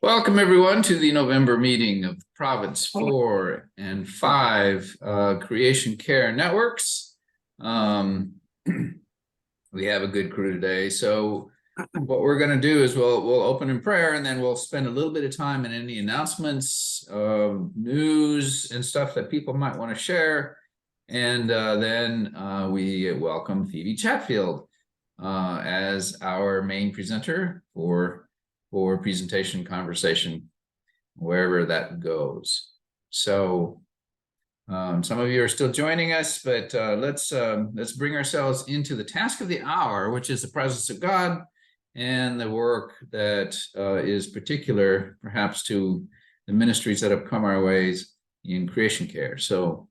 Welcome, everyone, to the November meeting of Province 4 and 5 Creation Care Networks. We have a good crew today. So what we're going to do is we'll open in prayer, and then we'll spend a little bit of time in any announcements, news, and stuff that people might want to share. And then we welcome Phoebe Chatfield as our main presenter for presentation conversation, wherever that goes. So some of you are still joining us, but let's bring ourselves into the task of the hour, which is the presence of God and the work that is particular perhaps to the ministries that have come our ways in creation care. So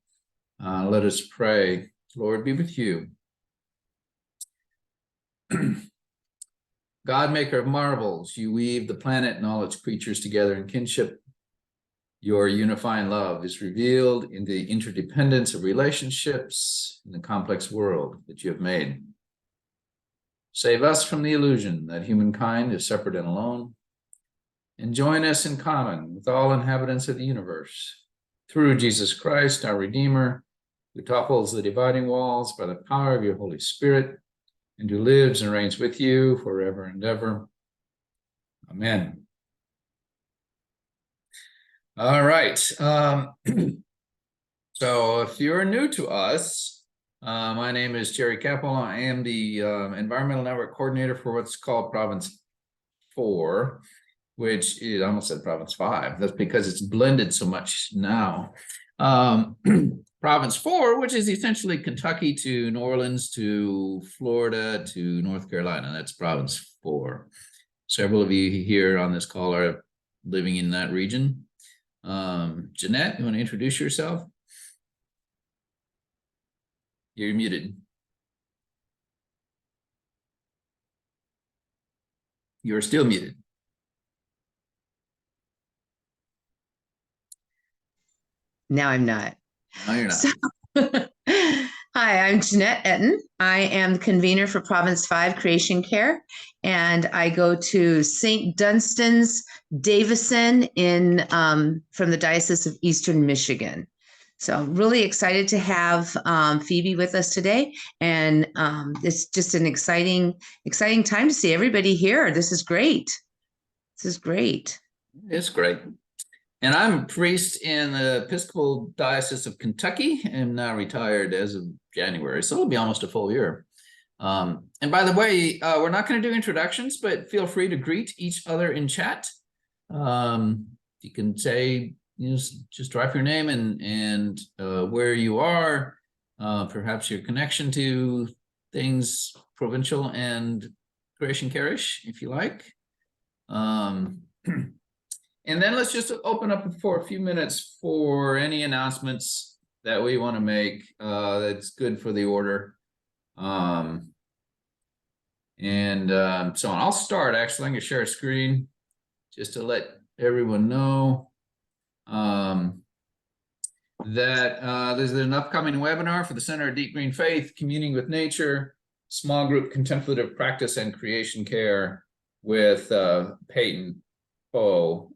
let us pray. Lord, be with you. God, maker of marvels, you weave the planet and all its creatures together in kinship. Your unifying love is revealed in the interdependence of relationships in the complex world that you have made. Save us from the illusion that humankind is separate and alone, and join us in common with all inhabitants of the universe through Jesus Christ, our Redeemer, who topples the dividing walls by the power of your Holy Spirit, and who lives and reigns with you forever and ever. Amen. All right. So if you're new to us, my name is Jerry Capel. I am the Environmental Network Coordinator for what's called Province 4, which is, I almost said Province 5. That's because it's blended so much now. Province 4, which is essentially Kentucky to New Orleans to Florida to North Carolina. That's Province 4. Several of you here on this call are living in that region. Jeanette, you want to introduce yourself? You're muted. You're still muted. Now I'm not. No, you're not. So, hi, I'm Jeanette Etten. I am the convener for Province 5 Creation Care, and I go to St. Dunstan's Davison in from the Diocese of Eastern Michigan. So I'm really excited to have Phoebe with us today, and it's just an exciting time to see everybody here. This is great. This is great. It's great. And I'm a priest in the Episcopal Diocese of Kentucky and now retired as of January. So it'll be almost a full year. And by the way, we're not going to do introductions, but feel free to greet each other in chat. You can say, just drop your name and where you are, perhaps your connection to things provincial and creation care-ish, if you like. And then let's just open up for a few minutes for any announcements that we want to make that's good for the order. So on. I'll start, actually. I'm going to share a screen just to let everyone know that there's an upcoming webinar for the Center of Deep Green Faith, Communing with Nature, Small Group Contemplative Practice and Creation Care with Peyton Poe,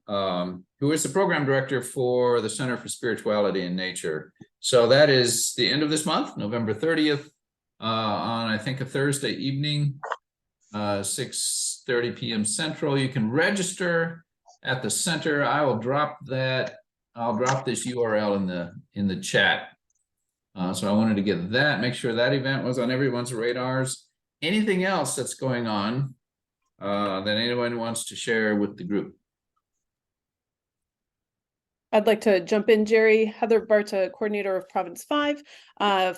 who is the program director for the Center for Spirituality and Nature. So that is the end of this month, November 30th, on I think a Thursday evening, 6:30 p.m. Central. You can register at the center. I will drop that. I'll drop this URL in the chat. So I wanted to get that, make sure that event was on everyone's radars. Anything else that's going on that anyone wants to share with the group? I'd like to jump in, Jerry. Heather Barta, coordinator of Province 5.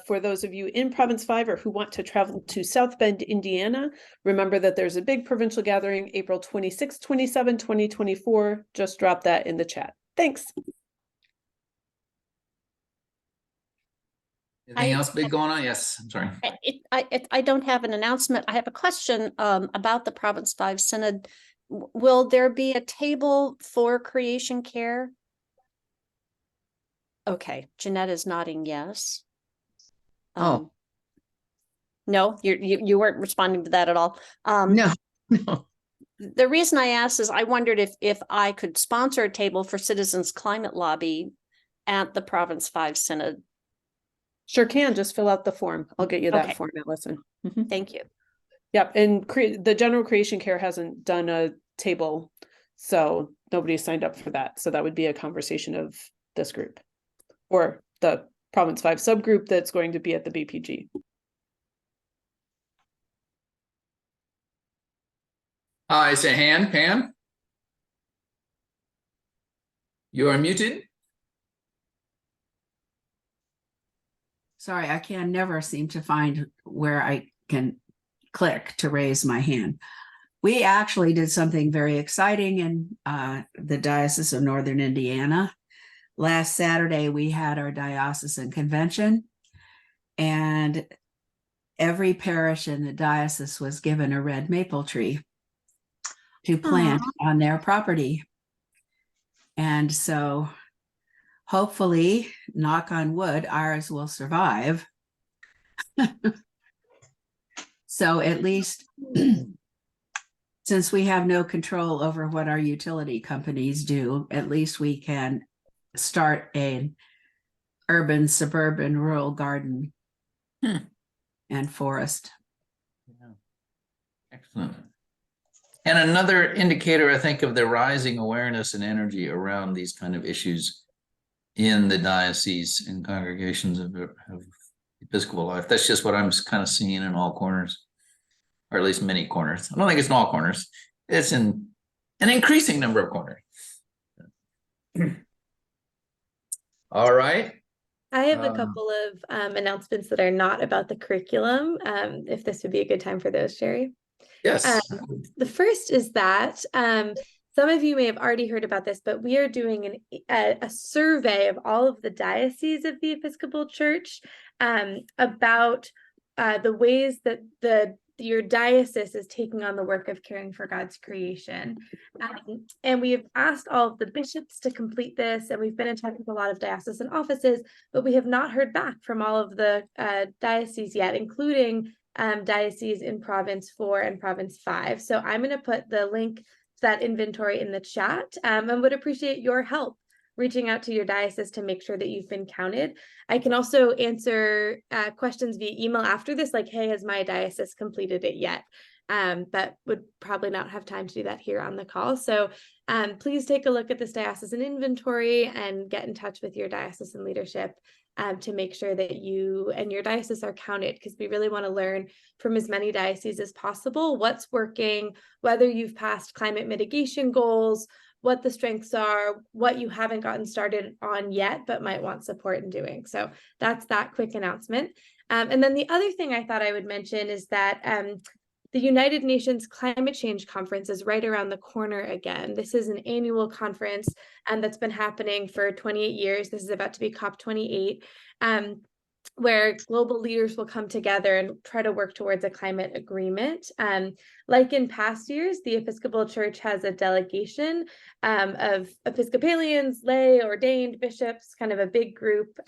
For those of you in Province 5 or who want to travel to South Bend, Indiana, remember that there's a big provincial gathering, April 26, 27, 2024. Just drop that in the chat. Thanks. Anything else big going on? Yes, I'm sorry. I don't have an announcement. I have a question about the Province 5 Synod. Will there be a table for creation care? Okay, Jeanette is nodding yes. Oh. No, you weren't responding to that at all. No. The reason I asked is I wondered if I could sponsor a table for Citizens Climate Lobby at the Province 5 Synod. Sure can, just fill out the form. I'll get you that Okay. form, Allison. Mhm. Thank you. Yep, and the General Creation Care hasn't done a table, so nobody signed up for that. So that would be a conversation of this group or the Province 5 subgroup that's going to be at the BPG. I say hand, Pam. You are muted. Sorry, I can never seem to find where I can click to raise my hand. We actually did something very exciting in the Diocese of Northern Indiana. Last Saturday, we had our diocesan convention, and every parish in the diocese was given a red maple tree to plant on their property. And so hopefully, knock on wood, ours will survive. So at least since we have no control over what our utility companies do, at least we can start an urban, suburban, rural garden and forest. Yeah. Excellent. And another indicator, I think, of the rising awareness and energy around these kind of issues in the diocese and congregations of Episcopal life. That's just what I'm kind of seeing in all corners, or at least many corners. I don't think it's in all corners. It's in an increasing number of corners. All right. I have a couple of announcements that are not about the curriculum, if this would be a good time for those, Sherry. Yes. The first is that some of you may have already heard about this, but we are doing a survey of all of the dioceses of the Episcopal Church about the ways that your diocese is taking on the work of caring for God's creation. And we have asked all of the bishops to complete this, and we've been in touch with a lot of diocesan offices, but we have not heard back from all of the dioceses yet, including dioceses in Province 4 and Province 5. So I'm going to put the link to that inventory in the chat, and would appreciate your help reaching out to your diocese to make sure that you've been counted. I can also answer questions via email after this, like, hey, has my diocese completed it yet? But would probably not have time to do that here on the call. So please take a look at this diocesan inventory and get in touch with your diocesan leadership to make sure that you and your diocese are counted, because we really want to learn from as many dioceses as possible what's working, whether you've passed climate mitigation goals, what the strengths are, what you haven't gotten started on yet, but might want support in doing. So that's that quick announcement. And then the other thing I thought I would mention is that the United Nations Climate Change Conference is right around the corner again. This is an annual conference that's been happening for 28 years. This is about to be COP28. Where global leaders will come together and try to work towards a climate agreement. Like in past years, the Episcopal Church has a delegation of Episcopalians, lay, ordained bishops, kind of a big group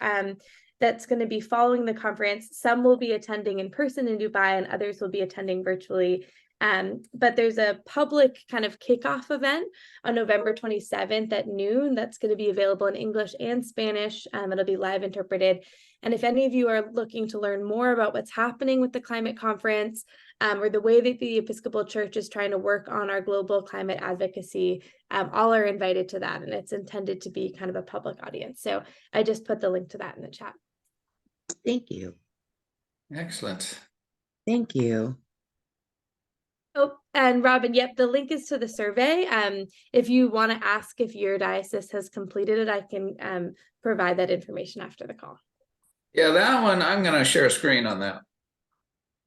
that's going to be following the conference. Some will be attending in person in Dubai, and others will be attending virtually. But there's a public kind of kickoff event on November 27th at noon that's going to be available in English and Spanish. It'll be live interpreted. And if any of you are looking to learn more about what's happening with the climate conference or the way that the Episcopal Church is trying to work on our global climate advocacy, all are invited to that. And it's intended to be kind of a public audience. So I just put the link to that in the chat. Thank you. Excellent. Thank you. Oh, and Robin, yep, the link is to the survey. If you want to ask if your diocese has completed it, I can provide that information after the call. Yeah, that one, I'm going to share a screen on that.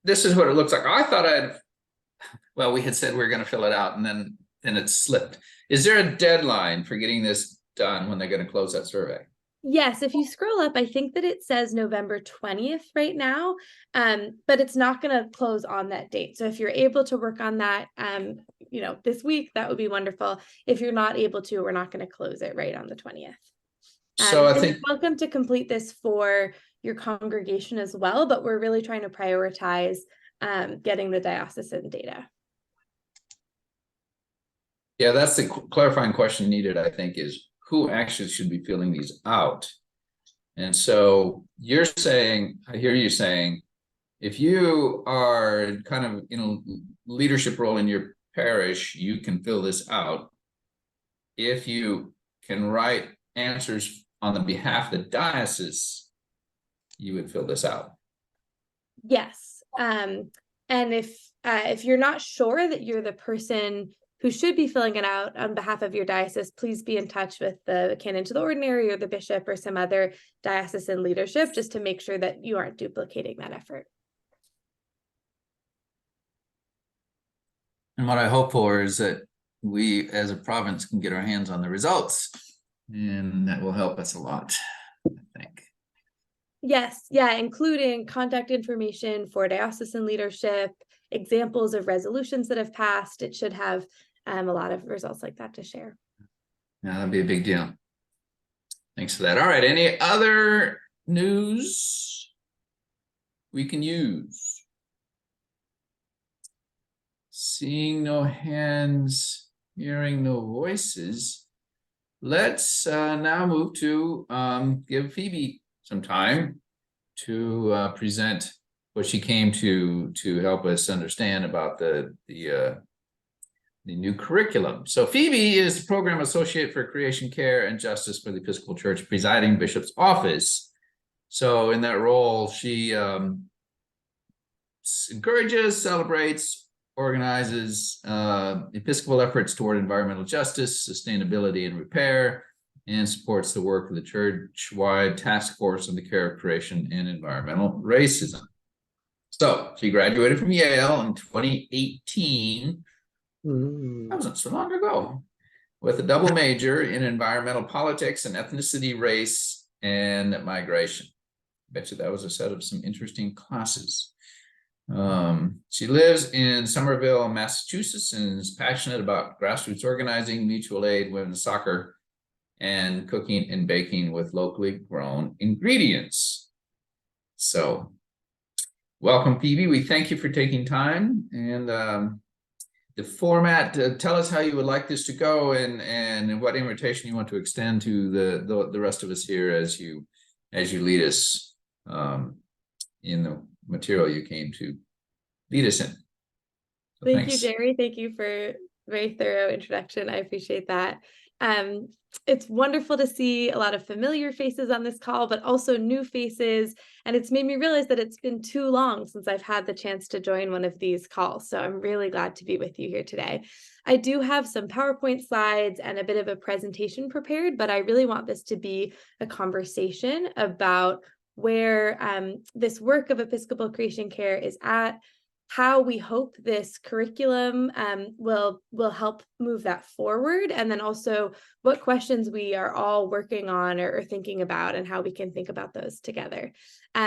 This is what it looks like. I thought we had said we were going to fill it out, and then it slipped. Is there a deadline for getting this done when they're going to close that survey? Yes, if you scroll up, I think that it says November 20th right now, but it's not going to close on that date. So if you're able to work on that, this week, that would be wonderful. If you're not able to, we're not going to close it right on the 20th. So I think you're welcome to complete this for your congregation as well, but we're really trying to prioritize getting the diocesan data. Yeah, that's the clarifying question needed, I think, is who actually should be filling these out? And so you're saying, I hear you saying, if you are kind of in a leadership role in your parish, you can fill this out. If you can write answers on the behalf of the diocese, you would fill this out. Yes. And if you're not sure that you're the person who should be filling it out on behalf of your diocese, please be in touch with the canon to the ordinary or the bishop or some other diocesan leadership just to make sure that you aren't duplicating that effort. And what I hope for is that we as a province can get our hands on the results, and that will help us a lot, I think. Yes, yeah, including contact information for diocesan leadership, examples of resolutions that have passed. It should have a lot of results like that to share. Yeah, that'd be a big deal. Thanks for that. All right, any other news we can use? Seeing no hands, hearing no voices, let's now move to give Phoebe some time to present what she came to help us understand about the new curriculum. So Phoebe is the Program Associate for Creation Care and Justice for the Episcopal Church, presiding bishop's office. So in that role, she encourages, celebrates, organizes Episcopal efforts toward environmental justice, sustainability, and repair, and supports the work of the church-wide task force on the care of creation and environmental racism. So she graduated from Yale in 2018. That wasn't so long ago, with a double major in environmental politics and ethnicity, race, and migration. I bet you that was a set of some interesting classes. She lives in Somerville, Massachusetts, and is passionate about grassroots organizing, mutual aid, women's soccer, and cooking and baking with locally grown ingredients. So welcome, Phoebe. We thank you for taking time, and the format, tell us how you would like this to go, and what invitation you want to extend to the rest of us here as you lead us in the material you came to lead us in. So Thank you, Jerry. Thank you for a very thorough introduction. I appreciate that. It's wonderful to see a lot of familiar faces on this call, but also new faces. And it's made me realize that it's been too long since I've had the chance to join one of these calls. So I'm really glad to be with you here today. I do have some PowerPoint slides and a bit of a presentation prepared, but I really want this to be a conversation about where this work of Episcopal Creation Care is at, how we hope this curriculum will help move that forward, and then also what questions we are all working on or thinking about and how we can think about those together.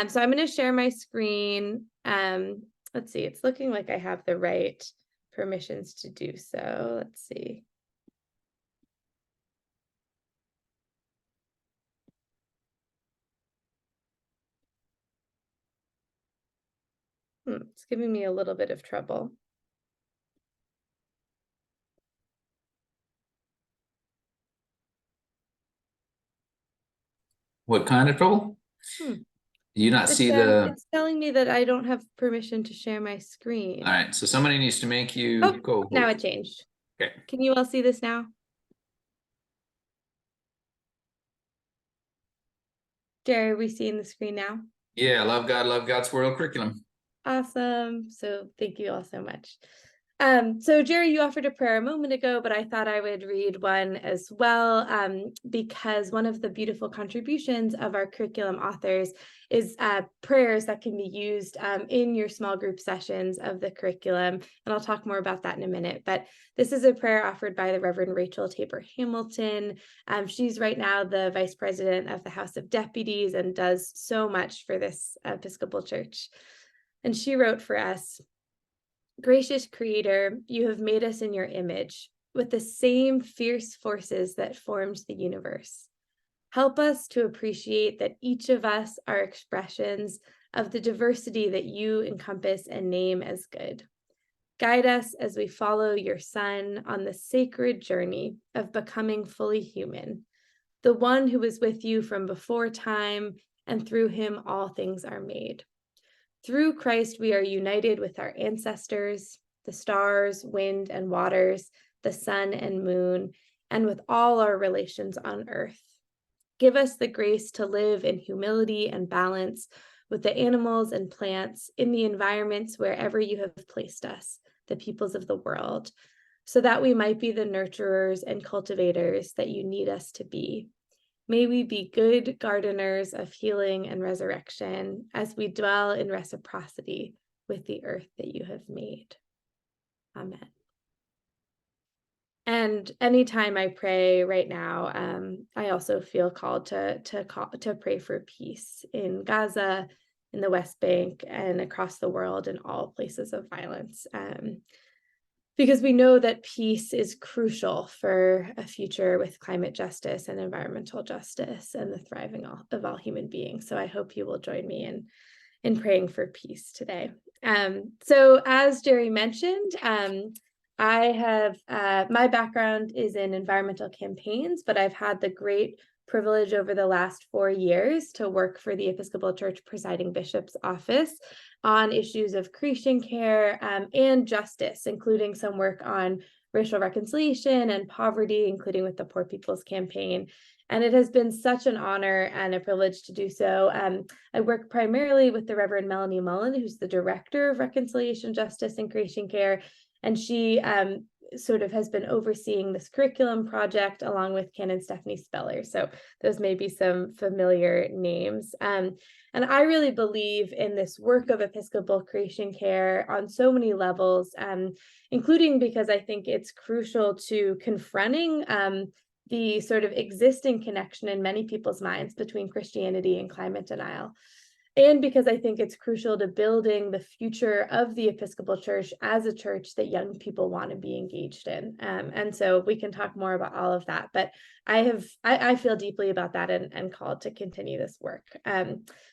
So I'm going to share my screen. Let's see, it's looking like I have the right permissions to do so. Let's see. It's giving me a little bit of trouble. What kind of trouble? Do you not see the? It's telling me that I don't have permission to share my screen. All right, so somebody needs to make you go. Now it changed. Okay. Can you all see this now? Jerry, are we seeing the screen now? Yeah, love God's world curriculum. Awesome. So thank you all so much. So Jerry, you offered a prayer a moment ago, but I thought I would read one as well, because one of the beautiful contributions of our curriculum authors is prayers that can be used in your small group sessions of the curriculum. And I'll talk more about that in a minute. But this is a prayer offered by the Reverend Rachel Tabor Hamilton. She's right now the Vice President of the House of Deputies and does so much for this Episcopal Church. And she wrote for us, "Gracious Creator, you have made us in your image with the same fierce forces that formed the universe. Help us to appreciate that each of us are expressions of the diversity that you encompass and name as good. Guide us as we follow your Son on the sacred journey of becoming fully human, the one who was with you from before time, and through him all things are made. Through Christ, we are united with our ancestors, the stars, wind, and waters, the sun and moon, and with all our relations on earth. Give us the grace to live in humility and balance with the animals and plants in the environments wherever you have placed us, the peoples of the world, so that we might be the nurturers and cultivators that you need us to be. May we be good gardeners of healing and resurrection as we dwell in reciprocity with the earth that you have made. Amen. And anytime I pray right now, I also feel called to pray for peace in Gaza, in the West Bank, and across the world in all places of violence. Because we know that peace is crucial for a future with climate justice and environmental justice and the thriving of all human beings. So I hope you will join me in praying for peace today. So as Jerry mentioned, I have my background is in environmental campaigns, but I've had the great privilege over the last 4 years to work for the Episcopal Church Presiding Bishop's Office on issues of creation care and justice, including some work on racial reconciliation and poverty, including with the Poor People's Campaign. And it has been such an honor and a privilege to do so. I work primarily with the Reverend Melanie Mullen, who's the Director of Reconciliation, Justice, and Creation Care. And she sort of has been overseeing this curriculum project along with Canon Stephanie Speller. So those may be some familiar names. And I really believe in this work of Episcopal creation care on so many levels, including because I think it's crucial to confronting the sort of existing connection in many people's minds between Christianity and climate denial. And because I think it's crucial to building the future of the Episcopal Church as a church that young people want to be engaged in. And so we can talk more about all of that, but I feel deeply about that and called to continue this work.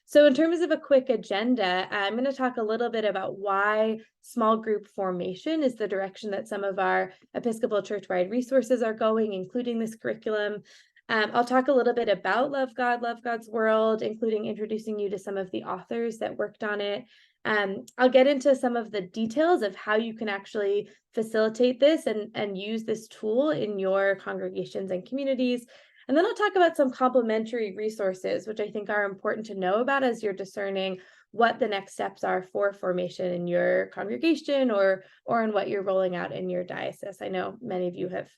So in terms of a quick agenda, I'm going to talk a little bit about why small group formation is the direction that some of our Episcopal church-wide resources are going, including this curriculum. I'll talk a little bit about Love God, Love God's World, including introducing you to some of the authors that worked on it. I'll get into some of the details of how you can actually facilitate this and use this tool in your congregations and communities. And then I'll talk about some complementary resources, which I think are important to know about as you're discerning what the next steps are for formation in your congregation or in what you're rolling out in your diocese. I know many of you have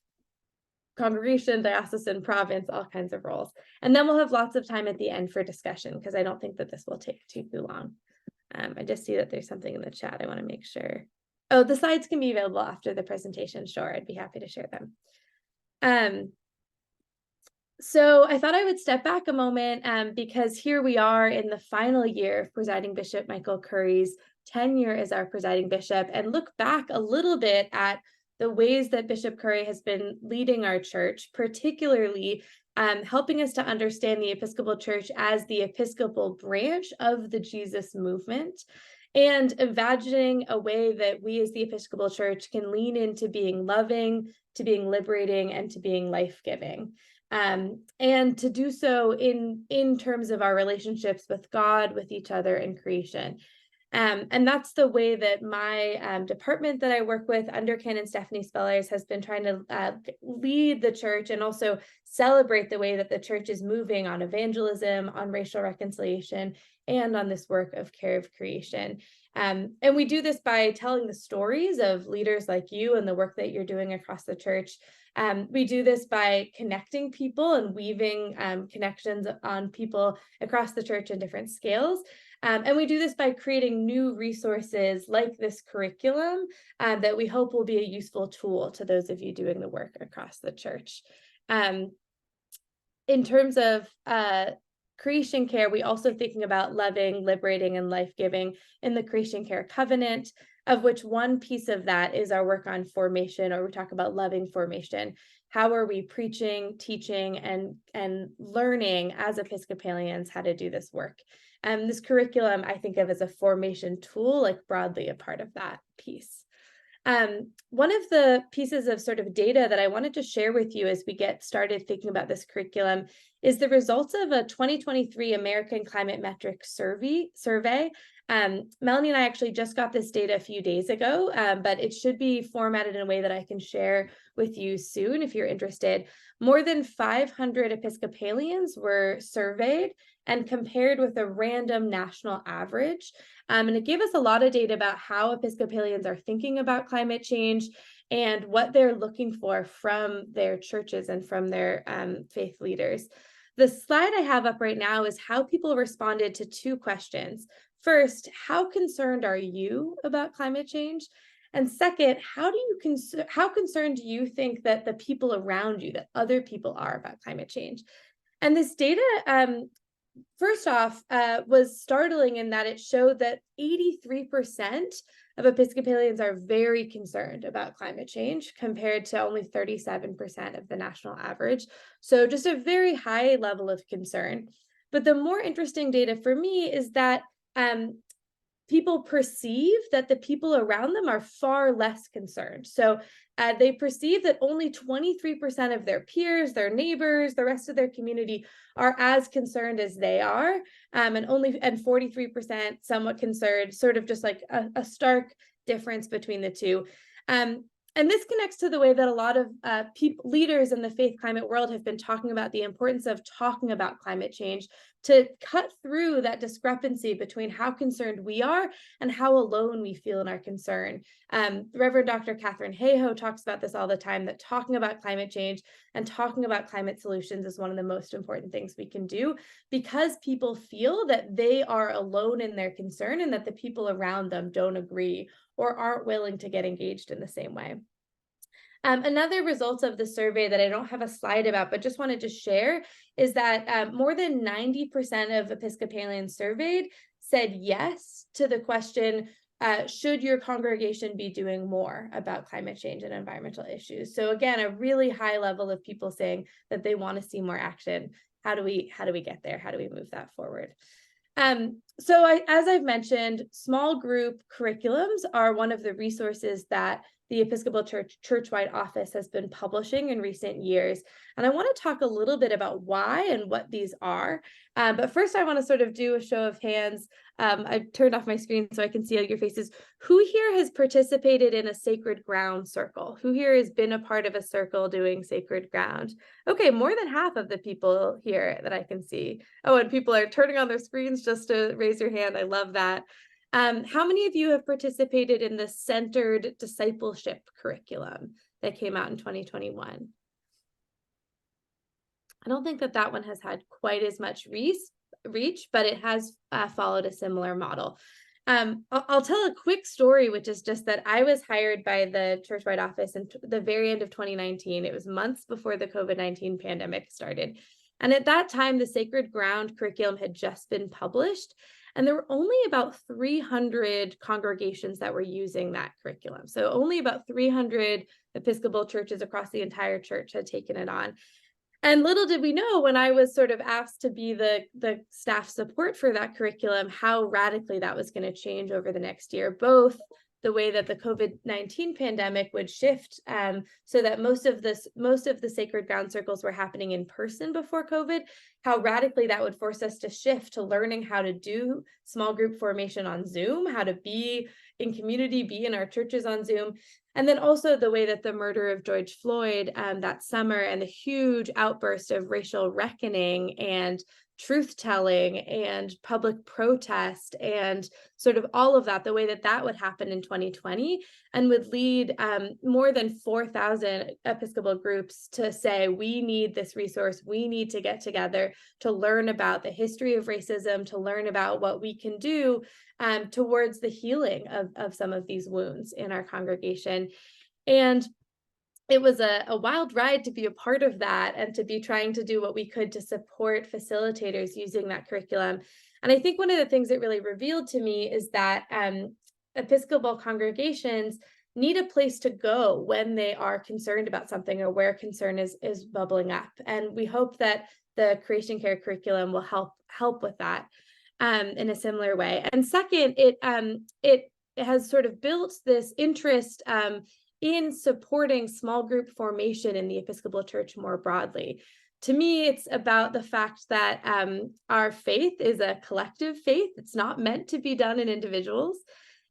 congregation, diocesan, province, all kinds of roles. And then we'll have lots of time at the end for discussion, because I don't think that this will take too long. I just see that there's something in the chat. I want to make sure. Oh, the slides can be available after the presentation. Sure, I'd be happy to share them. So I thought I would step back a moment because here we are in the final year of Presiding Bishop Michael Curry's tenure as our presiding bishop, and look back a little bit at the ways that Bishop Curry has been leading our church, particularly helping us to understand the Episcopal Church as the Episcopal branch of the Jesus movement, and imagining a way that we as the Episcopal Church can lean into being loving, to being liberating, and to being life-giving. And to do so in terms of our relationships with God, with each other, and creation. And that's the way that my department that I work with under Canon Stephanie Spellers has been trying to lead the church and also celebrate the way that the church is moving on evangelism, on racial reconciliation, and on this work of care of creation. And we do this by telling the stories of leaders like you and the work that you're doing across the church. We do this by connecting people and weaving connections on people across the church in different scales. And we do this by creating new resources like this curriculum that we hope will be a useful tool to those of you doing the work across the church. In terms of creation care, we also thinking about loving, liberating, and life-giving in the creation care covenant, of which one piece of that is our work on formation, or we talk about loving formation. How are we preaching, teaching, and learning as Episcopalians how to do this work? This curriculum I think of as a formation tool, like broadly a part of that piece. One of the pieces of sort of data that I wanted to share with you as we get started thinking about this curriculum is the results of a 2023 American Climate Metrics survey. Melanie and I actually just got this data a few days ago, but it should be formatted in a way that I can share with you soon if you're interested. More than 500 Episcopalians were surveyed and compared with a random national average. And it gave us a lot of data about how Episcopalians are thinking about climate change and what they're looking for from their churches and from their faith leaders. The slide I have up right now is how people responded to two questions. First, how concerned are you about climate change? And second, how concerned do you think that the people around you, that other people are about climate change? And this data, first off, was startling in that it showed that 83% of Episcopalians are very concerned about climate change compared to only 37% of the national average. So just a very high level of concern. But the more interesting data for me is that people perceive that the people around them are far less concerned. So they perceive that only 23% of their peers, their neighbors, the rest of their community are as concerned as they are, and 43% somewhat concerned, sort of just like a stark difference between the two. And this connects to the way that a lot of leaders in the faith climate world have been talking about the importance of talking about climate change to cut through that discrepancy between how concerned we are and how alone we feel in our concern. Reverend Dr. Catherine Hayhoe talks about this all the time, that talking about climate change and talking about climate solutions is one of the most important things we can do, because people feel that they are alone in their concern and that the people around them don't agree or aren't willing to get engaged in the same way. Another result of the survey that I don't have a slide about, but just wanted to share, is that more than 90% of Episcopalians surveyed said yes to the question, should your congregation be doing more about climate change and environmental issues? So again, a really high level of people saying that they want to see more action. How do we get there? How do we move that forward? As I've mentioned, small group curriculums are one of the resources that the Episcopal Church Churchwide Office has been publishing in recent years. And I want to talk a little bit about why and what these are. But first, I want to sort of do a show of hands. I've turned off my screen so I can see your faces. Who here has participated in a sacred ground circle? Who here has been a part of a circle doing sacred ground? Okay, more than half of the people here that I can see. Oh, and people are turning on their screens just to raise your hand. I love that. How many of you have participated in the Centered Discipleship curriculum that came out in 2021? I don't think that one has had quite as much reach, but it has followed a similar model. I'll tell a quick story, which is just that I was hired by the Churchwide Office in the very end of 2019. It was months before the COVID-19 pandemic started. And at that time, the Sacred Ground curriculum had just been published. And there were only about 300 congregations that were using that curriculum. So only about 300 Episcopal churches across the entire church had taken it on. And little did we know, when I was sort of asked to be the staff support for that curriculum, how radically that was going to change over the next year, both the way that the COVID-19 pandemic would shift, so that most of the sacred ground circles were happening in person before COVID, how radically that would force us to shift to learning how to do small group formation on Zoom, how to be in community, be in our churches on Zoom. And then also the way that the murder of George Floyd that summer and the huge outburst of racial reckoning and truth-telling and public protest and sort of all of that, the way that would happen in 2020 and would lead more than 4,000 Episcopal groups to say, we need this resource, we need to get together to learn about the history of racism, to learn about what we can do towards the healing of some of these wounds in our congregation. And it was a wild ride to be a part of that and to be trying to do what we could to support facilitators using that curriculum. And I think one of the things it really revealed to me is that Episcopal congregations need a place to go when they are concerned about something or where concern is bubbling up. And we hope that the Creation Care curriculum will help with that in a similar way. And second, it has sort of built this interest in supporting small group formation in the Episcopal Church more broadly. To me, it's about the fact that our faith is a collective faith. It's not meant to be done in individuals.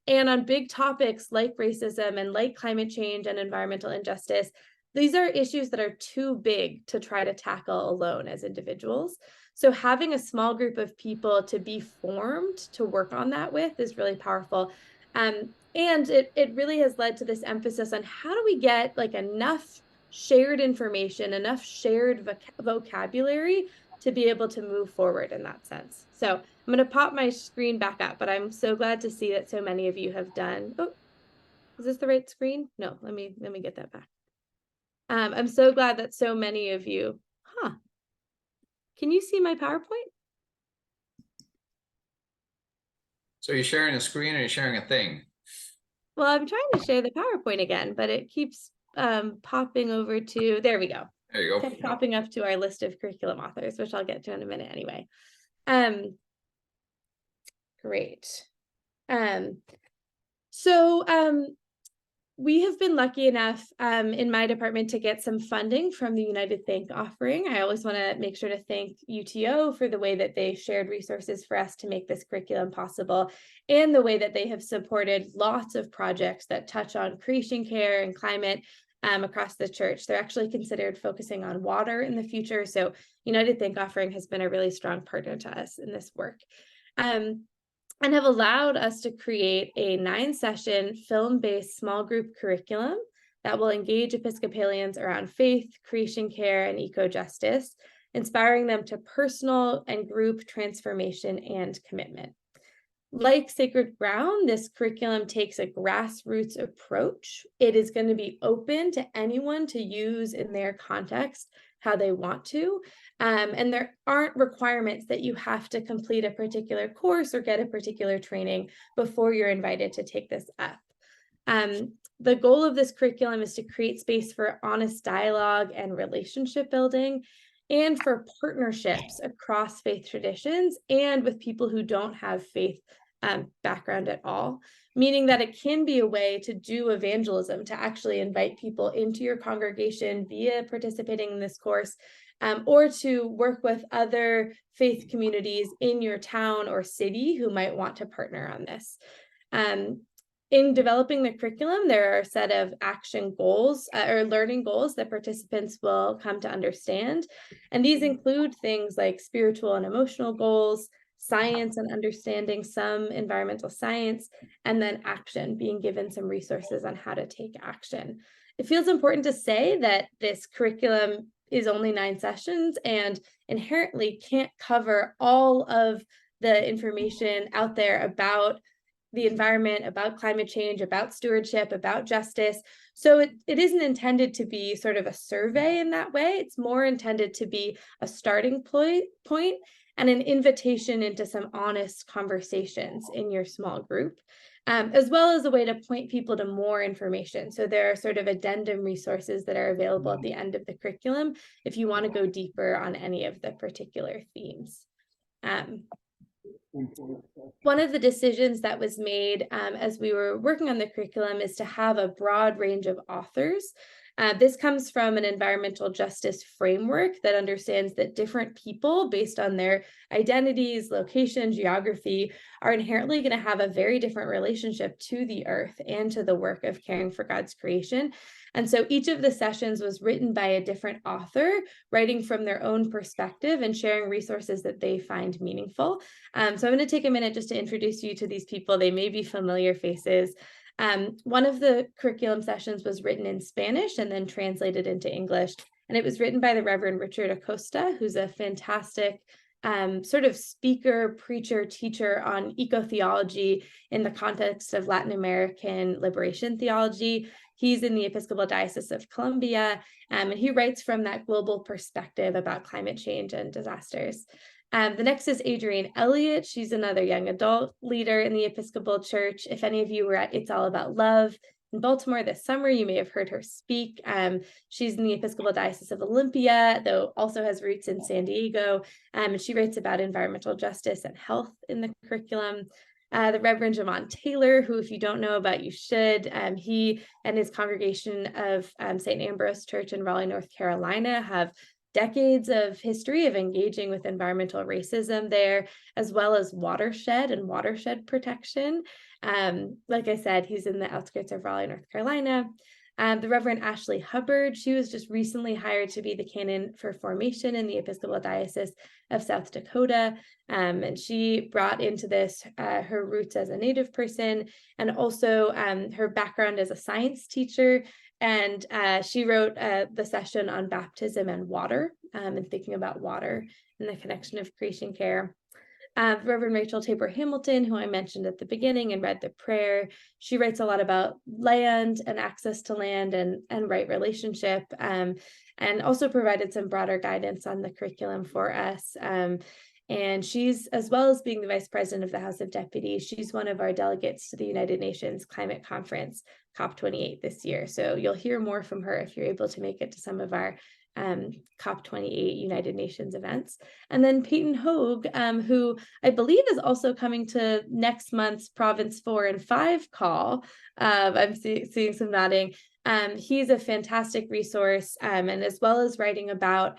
And on big topics like racism and like climate change and environmental injustice, these are issues that are too big to try to tackle alone as individuals. So having a small group of people to be formed to work on that with is really powerful. And it really has led to this emphasis on how do we get like enough shared information, enough shared vocabulary to be able to move forward in that sense. So I'm going to pop my screen back up, but I'm so glad to see that so many of you have done. Oh, is this the right screen? No, let me get that back. I'm so glad that so many of you, can you see my PowerPoint? So you're sharing a screen or you're sharing a thing? Well, I'm trying to share the PowerPoint again, but it keeps popping over to, there we go. There you go. Kept popping up to our list of curriculum authors, which I'll get to in a minute anyway. Great. We have been lucky enough in my department to get some funding from the United Think offering. I always want to make sure to thank UTO for the way that they shared resources for us to make this curriculum possible, and the way that they have supported lots of projects that touch on creation care and climate across the church. They're actually considered focusing on water in the future. So United Think offering has been a really strong partner to us in this work. And have allowed us to create a 9-session film-based small group curriculum that will engage Episcopalians around faith, creation care, and eco-justice, inspiring them to personal and group transformation and commitment. Like Sacred Ground, this curriculum takes a grassroots approach. It is going to be open to anyone to use in their context how they want to. And there aren't requirements that you have to complete a particular course or get a particular training before you're invited to take this up. The goal of this curriculum is to create space for honest dialogue and relationship building, and for partnerships across faith traditions and with people who don't have faith background at all, meaning that it can be a way to do evangelism, to actually invite people into your congregation via participating in this course, or to work with other faith communities in your town or city who might want to partner on this. In developing the curriculum, there are a set of action goals or learning goals that participants will come to understand. And these include things like spiritual and emotional goals, science and understanding some environmental science, and then action, being given some resources on how to take action. It feels important to say that this curriculum is only 9 sessions and inherently can't cover all of the information out there about the environment, about climate change, about stewardship, about justice. So it isn't intended to be sort of a survey in that way. It's more intended to be a starting point and an invitation into some honest conversations in your small group, as well as a way to point people to more information. So there are sort of addendum resources that are available at the end of the curriculum if you want to go deeper on any of the particular themes. One of the decisions that was made as we were working on the curriculum is to have a broad range of authors. This comes from an environmental justice framework that understands that different people, based on their identities, location, geography, are inherently going to have a very different relationship to the earth and to the work of caring for God's creation. And so each of the sessions was written by a different author, writing from their own perspective and sharing resources that they find meaningful. So I'm going to take a minute just to introduce you to these people. They may be familiar faces. One of the curriculum sessions was written in Spanish and then translated into English. And it was written by the Reverend Richard Acosta, who's a fantastic sort of speaker, preacher, teacher on eco-theology in the context of Latin American liberation theology. He's in the Episcopal Diocese of Columbia, and he writes from that global perspective about climate change and disasters. The next is Adrienne Elliott. She's another young adult leader in the Episcopal Church. If any of you were at It's All About Love in Baltimore this summer, you may have heard her speak. She's in the Episcopal Diocese of Olympia, though also has roots in San Diego, and she writes about environmental justice and health in the curriculum. the Reverend Javon Taylor, who, if you don't know about, you should. He and his congregation of St. Ambrose Church in Raleigh, North Carolina, have decades of history of engaging with environmental racism there, as well as watershed and watershed protection. Like I said, he's in the outskirts of Raleigh, North Carolina. The Reverend Ashley Hubbard, she was just recently hired to be the canon for formation in the Episcopal Diocese of South Dakota. And she brought into this her roots as a Native person, and also her background as a science teacher. And she wrote the session on baptism and water, and thinking about water and the connection of creation care. Reverend Rachel Tabor Hamilton, who I mentioned at the beginning and read the prayer, she writes a lot about land and access to land and right relationship, and also provided some broader guidance on the curriculum for us. And she's, as well as being the vice president of the House of Deputies, she's one of our delegates to the United Nations Climate Conference, COP28 this year. So you'll hear more from her if you're able to make it to some of our COP28 United Nations events. And then Peyton Hogue, who I believe is also coming to next month's Province 4 and 5 call. I'm seeing some nodding. He's a fantastic resource, and as well as writing about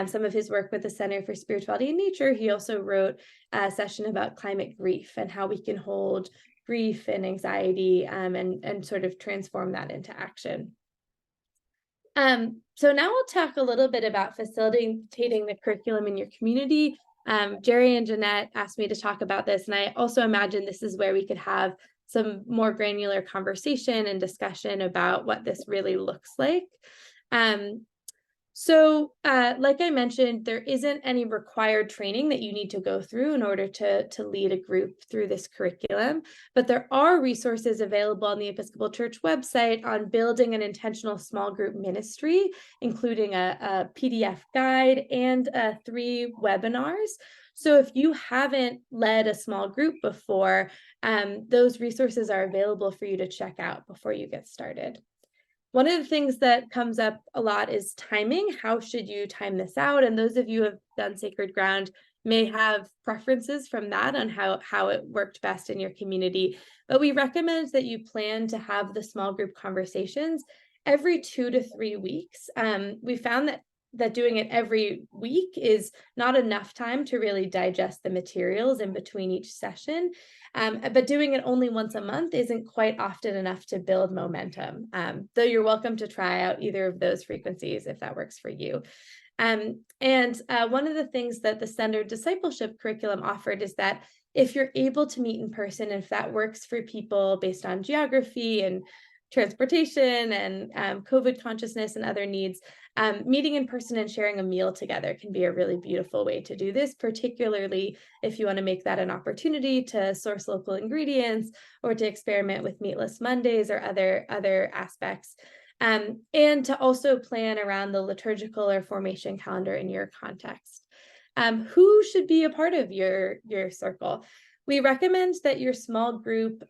some of his work with the Center for Spirituality and Nature, he also wrote a session about climate grief and how we can hold grief and anxiety and sort of transform that into action. So now we'll talk a little bit about facilitating the curriculum in your community. Jerry and Jeanette asked me to talk about this, and I also imagine this is where we could have some more granular conversation and discussion about what this really looks like. So like I mentioned, there isn't any required training that you need to go through in order to lead a group through this curriculum, but there are resources available on the Episcopal Church website on building an intentional small group ministry, including a PDF guide and 3 webinars. So if you haven't led a small group before, those resources are available for you to check out before you get started. One of the things that comes up a lot is timing. How should you time this out? And those of you who have done Sacred Ground may have preferences from that on how it worked best in your community. But we recommend that you plan to have the small group conversations every 2 to 3 weeks. We found that doing it every week is not enough time to really digest the materials in between each session. But doing it only once a month isn't quite often enough to build momentum, though you're welcome to try out either of those frequencies if that works for you. And one of the things that the standard discipleship curriculum offered is that if you're able to meet in person, if that works for people based on geography and transportation and COVID consciousness and other needs, meeting in person and sharing a meal together can be a really beautiful way to do this, particularly if you want to make that an opportunity to source local ingredients or to experiment with meatless Mondays or other aspects. And to also plan around the liturgical or formation calendar in your context. Who should be a part of your circle? We recommend that your small group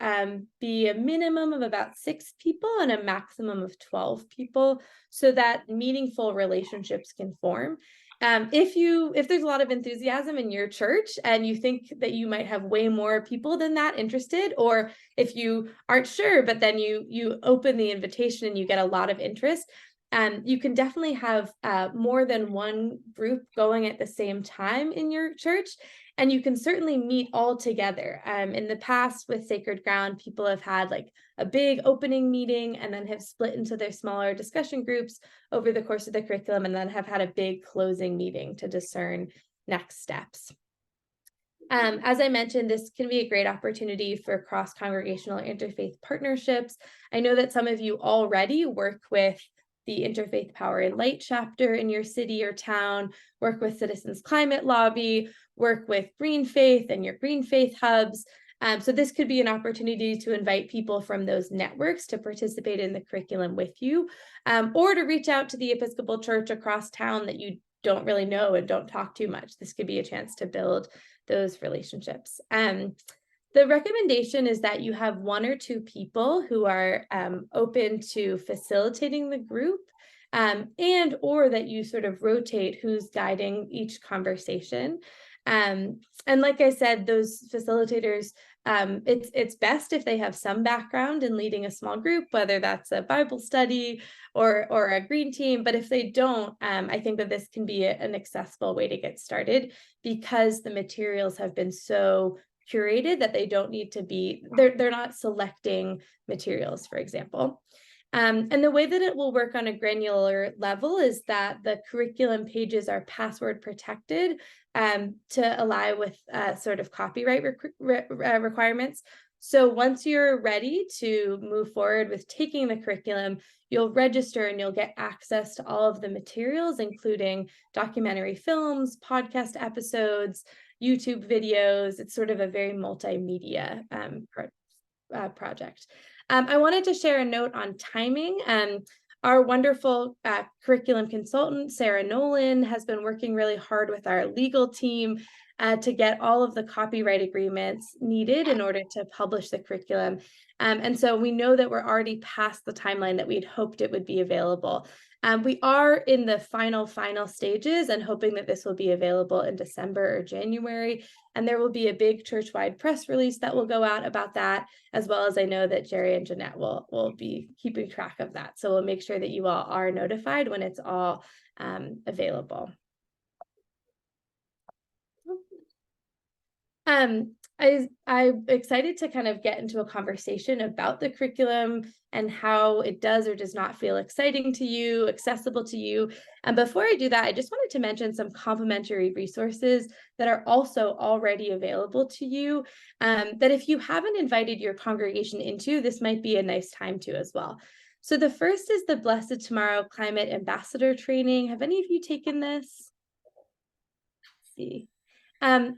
be a minimum of about 6 people and a maximum of 12 people so that meaningful relationships can form. If there's a lot of enthusiasm in your church and you think that you might have way more people than that interested, or if you aren't sure, but then you open the invitation and you get a lot of interest, you can definitely have more than one group going at the same time in your church. And you can certainly meet all together. In the past with Sacred Ground, people have had like a big opening meeting and then have split into their smaller discussion groups over the course of the curriculum and then have had a big closing meeting to discern next steps. As I mentioned, this can be a great opportunity for cross-congregational interfaith partnerships. I know that some of you already work with the Interfaith Power and Light chapter in your city or town, work with Citizens Climate Lobby, work with Green Faith and your Green Faith hubs. So this could be an opportunity to invite people from those networks to participate in the curriculum with you, or to reach out to the Episcopal Church across town that you don't really know and don't talk too much. This could be a chance to build those relationships. The recommendation is that you have 1 or 2 people who are open to facilitating the group, and or that you sort of rotate who's guiding each conversation. And like I said, those facilitators It's best if they have some background in leading a small group, whether that's a Bible study or a green team. But if they don't, I think that this can be an accessible way to get started, because the materials have been so curated that they don't need to be, they're not selecting materials, for example. And the way that it will work on a granular level is that the curriculum pages are password protected to ally with sort of copyright requirements. So once you're ready to move forward with taking the curriculum, you'll register and you'll get access to all of the materials, including documentary films, podcast episodes, YouTube videos. It's sort of a very multimedia project. I wanted to share a note on timing. Our wonderful curriculum consultant, Sarah Nolan, has been working really hard with our legal team to get all of the copyright agreements needed in order to publish the curriculum. And so we know that we're already past the timeline that we'd hoped it would be available. We are in the final stages and hoping that this will be available in December or January. And there will be a big church-wide press release that will go out about that, as well as I know that Jerry and Jeanette will be keeping track of that. So we'll make sure that you all are notified when it's all available. I'm excited to kind of get into a conversation about the curriculum and how it does or does not feel exciting to you, accessible to you. And before I do that, I just wanted to mention some complimentary resources that are also already available to you, that if you haven't invited your congregation into, this might be a nice time to as well. So the first is the Blessed Tomorrow Climate Ambassador Training. Have any of you taken this? Let's see.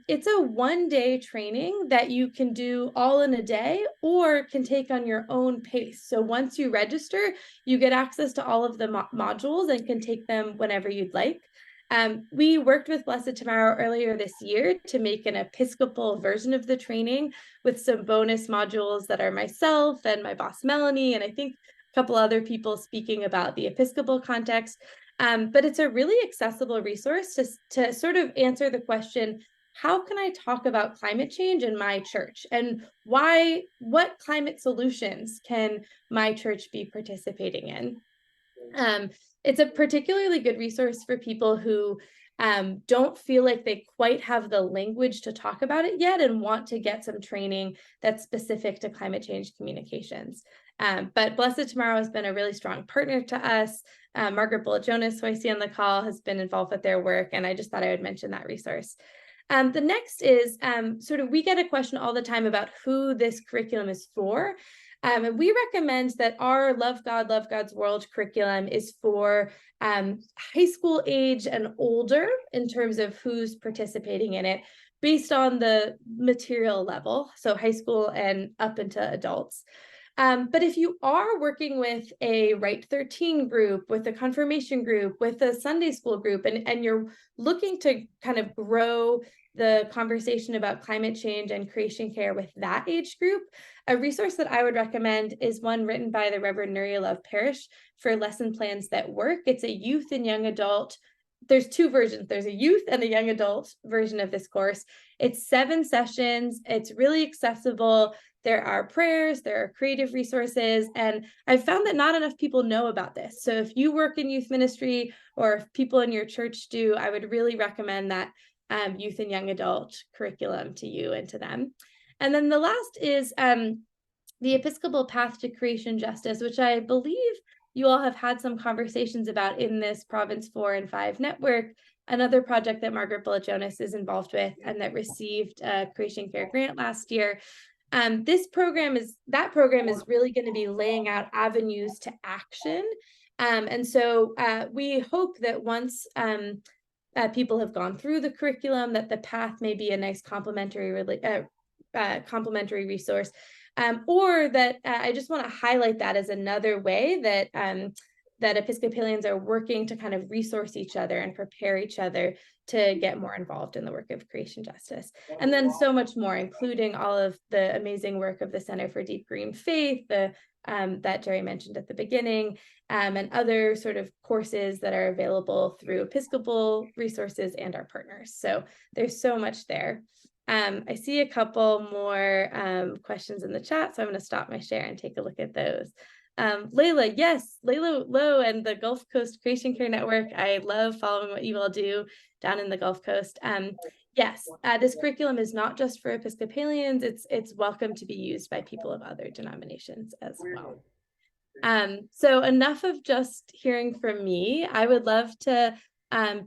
It's a one-day training that you can do all in a day or can take on your own pace. So once you register, you get access to all of the modules and can take them whenever you'd like. We worked with Blessed Tomorrow earlier this year to make an Episcopal version of the training with some bonus modules that are myself and my boss Melanie, and I think a couple other people speaking about the Episcopal context. But it's a really accessible resource to sort of answer the question, how can I talk about climate change in my church, and what climate solutions can my church be participating in? It's a particularly good resource for people who don't feel like they quite have the language to talk about it yet and want to get some training that's specific to climate change communications. But Blessed Tomorrow has been a really strong partner to us. Margaret Bullitt-Jonas, who I see on the call, has been involved with their work, and I just thought I would mention that resource. The next is we get a question all the time about who this curriculum is for. And we recommend that our Love God, Love God's World curriculum is for high school age and older in terms of who's participating in it based on the material level, so high school and up into adults. But if you are working with a Right 13 group, with a confirmation group, with a Sunday school group, and you're looking to kind of grow the conversation about climate change and creation care with that age group, a resource that I would recommend is one written by the Reverend Nuria Love Parrish for lesson plans that work. It's a youth and young adult. There's two versions. There's a youth and a young adult version of this course. It's 7 sessions. It's really accessible. There are prayers, there are creative resources, and I've found that not enough people know about this. So if you work in youth ministry or if people in your church do, I would really recommend that youth and young adult curriculum to you and to them. And then the last is the Episcopal Path to Creation Justice, which I believe you all have had some conversations about in this Province 4 and 5 network, another project that Margaret Bullitt-Jonas is involved with and that received a Creation Care grant last year. That program is really going to be laying out avenues to action. And so we hope that once people have gone through the curriculum, that the path may be a nice complementary resource, or that I just want to highlight that as another way that that Episcopalians are working to kind of resource each other and prepare each other to get more involved in the work of creation justice. And then so much more, including all of the amazing work of the Center for Deep Green Faith, that Jerry mentioned at the beginning, and other sort of courses that are available through Episcopal resources and our partners. So there's so much there. I see a couple more questions in the chat, so I'm going to stop my share and take a look at those. Layla, yes, Layla Lowe and the Gulf Coast Creation Care Network. I love following what you all do down in the Gulf Coast. Yes, this curriculum is not just for Episcopalians. It's welcome to be used by people of other denominations as well. So enough of just hearing from me. I would love to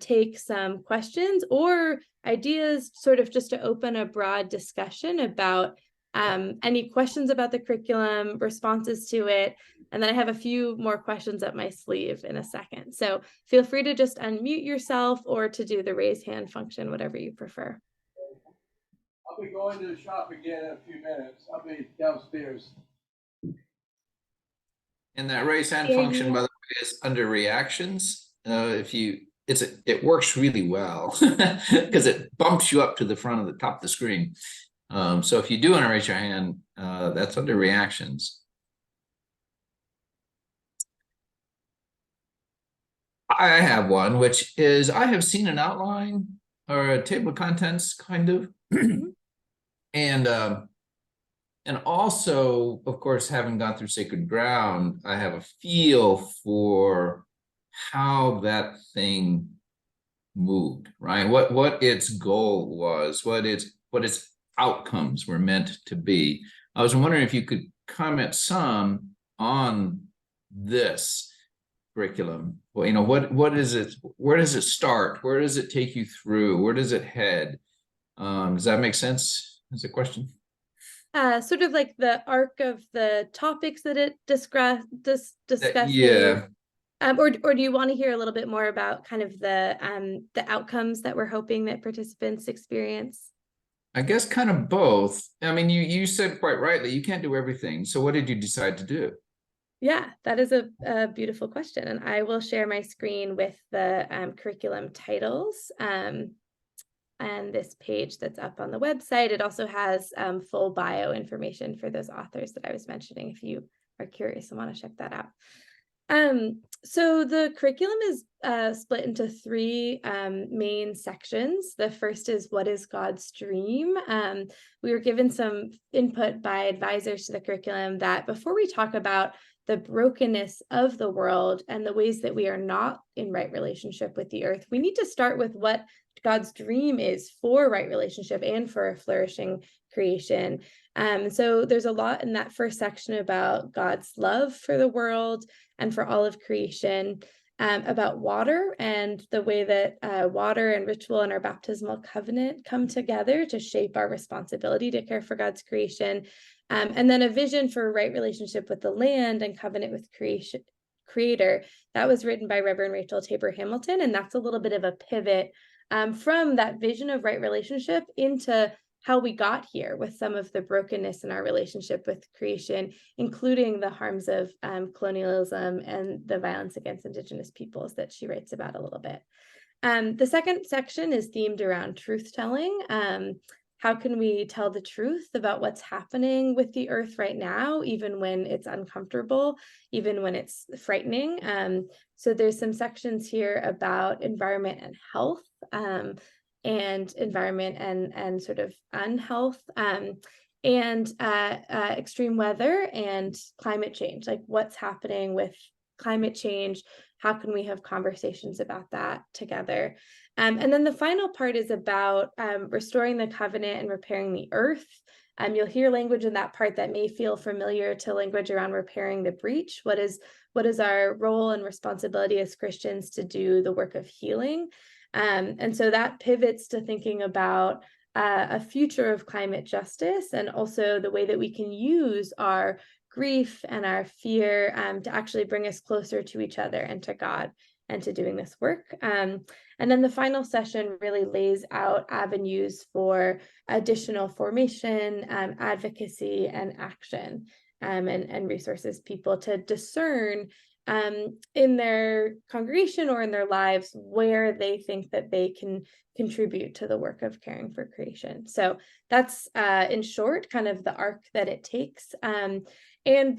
take some questions or ideas, sort of just to open a broad discussion about any questions about the curriculum, responses to it. And then I have a few more questions up my sleeve in a second. So feel free to just unmute yourself or to do the raise hand function, whatever you prefer. I'll be going to the shop again in a few minutes. I'll be downstairs. And that raise hand function, by the way, is under reactions. It works really well because it bumps you up to the front of the top of the screen. So if you do want to raise your hand, that's under reactions. I have one, which is I have seen an outline or a table of contents, kind of, and also, of course, having gone through Sacred Ground, I have a feel for how that thing moved, right? What its goal was, what its outcomes were meant to be. I was wondering if you could comment some on this curriculum. Well, you know, what is it? Where does it start? Where does it take you through? Where does it head? Does that make sense as a question? Sort of like the arc of the topics that it discusses. Yeah. Or do you want to hear a little bit more about kind of the outcomes that we're hoping that participants experience? I guess kind of both. I mean, you said quite rightly, you can't do everything. So what did you decide to do? Yeah, that is a beautiful question. And I will share my screen with the curriculum titles and this page that's up on the website. It also has full bio information for those authors that I was mentioning, if you are curious and want to check that out. So the curriculum is split into three main sections. The first is what is God's dream? We were given some input by advisors to the curriculum that before we talk about the brokenness of the world and the ways that we are not in right relationship with the earth, we need to start with what God's dream is for right relationship and for a flourishing creation. So there's a lot in that first section about God's love for the world and for all of creation, about water and the way that water and ritual and our baptismal covenant come together to shape our responsibility to care for God's creation, and then a vision for right relationship with the land and covenant with creator. That was written by Reverend Rachel Tabor Hamilton, and that's a little bit of a pivot from that vision of right relationship into how we got here with some of the brokenness in our relationship with creation, including the harms of colonialism and the violence against Indigenous peoples that she writes about a little bit. The second section is themed around truth-telling. How can we tell the truth about what's happening with the earth right now, even when it's uncomfortable, even when it's frightening? So there's some sections here about environment and health, and environment and sort of unhealth, and extreme weather and climate change, like what's happening with climate change. How can we have conversations about that together? And then the final part is about restoring the covenant and repairing the earth. You'll hear language in that part that may feel familiar to language around repairing the breach. What is our role and responsibility as Christians to do the work of healing? And so that pivots to thinking about a future of climate justice, and also the way that we can use our grief and our fear to actually bring us closer to each other and to God and to doing this work. And then the final session really lays out avenues for additional formation, advocacy, and action, and resources people to discern in their congregation or in their lives where they think that they can contribute to the work of caring for creation. So that's in short kind of the arc that it takes. And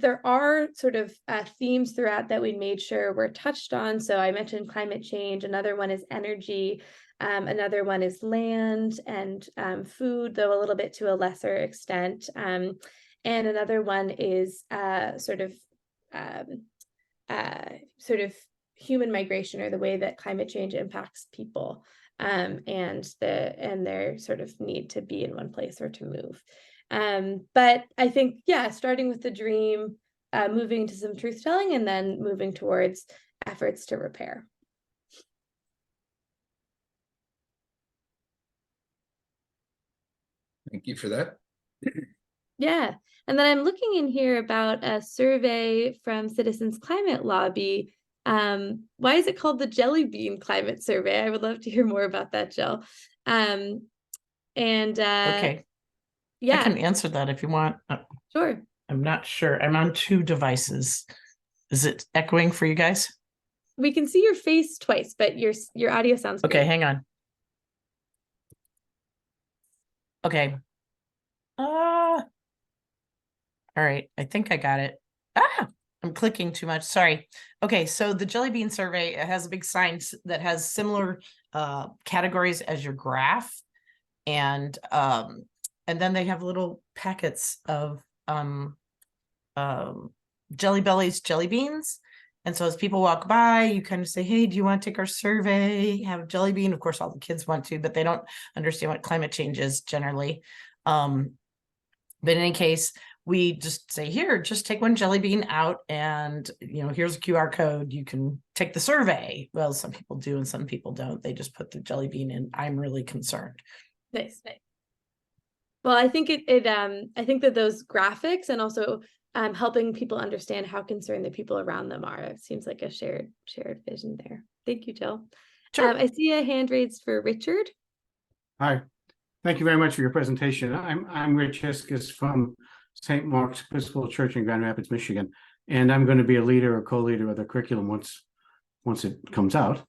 there are sort of themes throughout that we made sure were touched on. So I mentioned climate change. Another one is energy. Another one is land and food, though a little bit to a lesser extent. And another one is sort of human migration, or the way that climate change impacts people, and their sort of need to be in one place or to move. But I think, yeah, starting with the dream, moving to some truth telling, and then moving towards efforts to repair. Thank you for that. Yeah. And then I'm looking in here about a survey from Citizens Climate Lobby. Why is it called the Jelly Bean Climate Survey? I would love to hear more about that, Jill. Okay. I Yeah, can answer that if you want. sure. I'm not sure. I'm on 2 devices. Is it echoing for you guys? We can see your face twice, but your audio sounds Okay, great. hang on. Okay. All right, I think I got it. I'm clicking too much. Sorry. Okay, so the Jelly Bean survey has a big sign that has similar categories as your graph, and then they have little packets of Jelly Bellies jelly beans. And so as people walk by, you kind of say, hey, do you want to take our survey? Have a jelly bean. Of course, all the kids want to, but they don't understand what climate change is generally. But in any case, we just say, here, just take one jelly bean out, and here's a QR code. You can take the survey. Well, some people do and some people don't. They just put the jelly bean in. I'm really concerned. Nice. Well, I think I think that those graphics, and also helping people understand how concerned the people around them are, it seems like a shared vision there. Thank you, Jill. Sure. I see a hand raised for Richard. Hi, thank you very much for your presentation. I'm Rich Hiskis from St. Mark's Episcopal Church in Grand Rapids, Michigan, and I'm going to be a leader or co-leader of the curriculum once it comes out.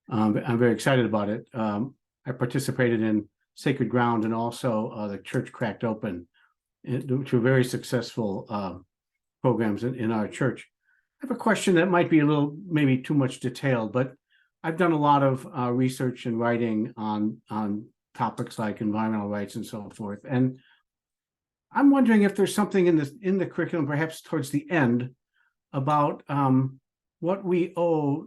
I'm very excited about it. I participated in Sacred Ground and also the Church Cracked Open, to very successful programs in our church. I have a question that might be a little, maybe too much detailed, but I've done a lot of research and writing on topics like environmental rights and so forth. And I'm wondering if there's something in the curriculum, perhaps towards the end, about what we owe